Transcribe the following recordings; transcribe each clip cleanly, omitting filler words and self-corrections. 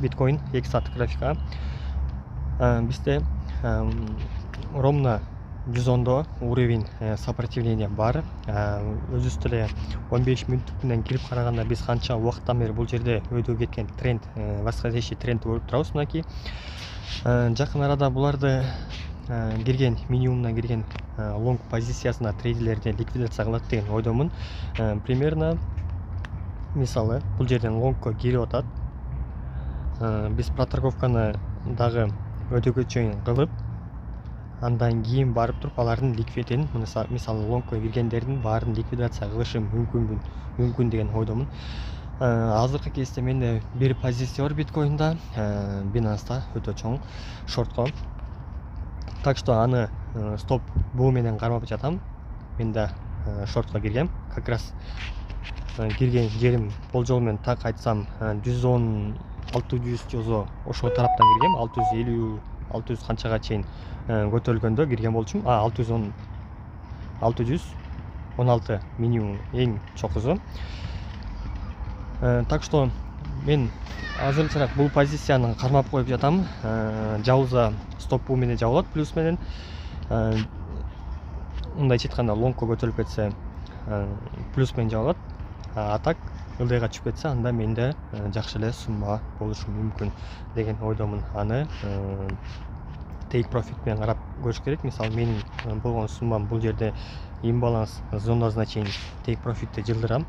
биткоин 2 сааттык графика. Бизде ровно 110 уровень сопротивления бар. Өзүбүз деле 15 мүнөттүк менен кирип караганда биз канча убакыттан бери бул жерде өйдөгө кеткен тренд, восходящий тренд көрүп турабыз. Мынакей жакын арада буларды кирген, минимумдан кирген лонг позициясына трейдерлерди ликвидация кылат деген ойдомун. Примерно мисалы бул жерден лонгко кирип атат. Биз проторговканы дагы өтөгө чейин кылып, андан кийин барып туруп алардын ликвидин, мисалы лонгко киргендердин баарын ликвидация кылышым мүмкүн деген ойдомун. Азыркы кезде менде бир позиция бар биткоинда, Binance'да өтө чоң шортко. Так что аны стоп буу менен кармап жатам. Мен да шортко киргем. Как раз кирген жерим болжол менен так айтсам 110 600 жозо ошол тараптан киргем. 650 600 канчага чейин көтөрүлгөндө кирген болчумун. 616 минимум эң чокусу. Так что мен азырынча бул позицияны кармап коюп жатам. Жабылса стоп буу менен жабылат, плюс менен мындайча айтканда лонгко көтөрүлүп кетсе плюс менен жабылат. А так ылдыйга түшүп кетсе, анда менде жакшы эле сумма болушу мүмкүн деген ойдомун. Аны take profit менен карап көрүш керек. Мисалы менин болгон суммам бул жерде имбаланс зонасына чейин take profit'ти жылдырам.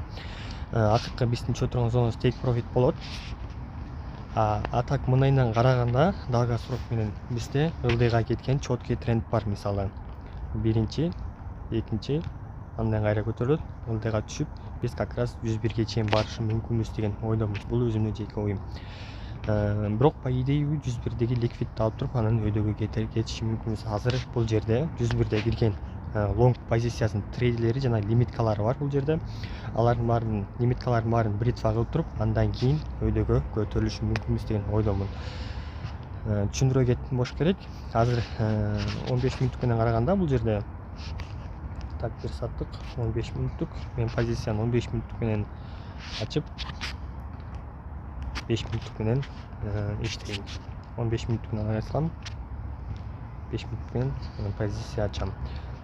Акыркы биздин чөп турган зонасы take profit болот. А так мынайынан караганда долгосрок менен бизде ылдыйга кеткен четкий тренд бар. Мисалы биринчи, экинчи, андан кайра көтөрүлөт, ылдыйга түшүп, биз как раз 101ге чейин барышы мүмкүнбүз деген ойдомун. Бул өзүмдүн жеке оюм. Бирок по идее 101деги ликвидти алып туруп анын өйдөгө кетиши мүмкүнбүз. Азыр бул жерде 101де кирген лонг позициясынын трейдерлери жана лимиткалары бар бул жерде. Алардын баарын лимиткалардын баарын бритва кылып туруп, андан кийин өйдөгө көтөрүлүшү мүмкүнбүз деген ойдомун. Түшүндүрө кеттим болуш керек. Азыр 15 мүнөттүк менен караганда бул жерде так бир сааттык 15 мүнөттүк. Мен позицияны 15 мүнөттүк менен ачып 5 мүнөттүк менен иштейм. 15 мүнөттүк менен ачсам 5 мүнөттүк менен позиция ачам.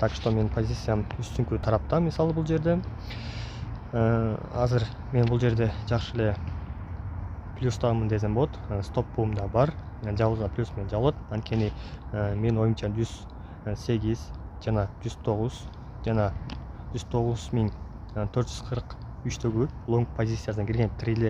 Так что мен позициям үстүңкү тарапта. Мисалы бул жерде азыр мен бул жерде жакшы эле плюстамын десем болот. Стоп буум да бар. Жабылса плюс менен жабылат. Анткени мен оюмча 108 жана 109 жана 109.443 лонг позициясына кирген трейдер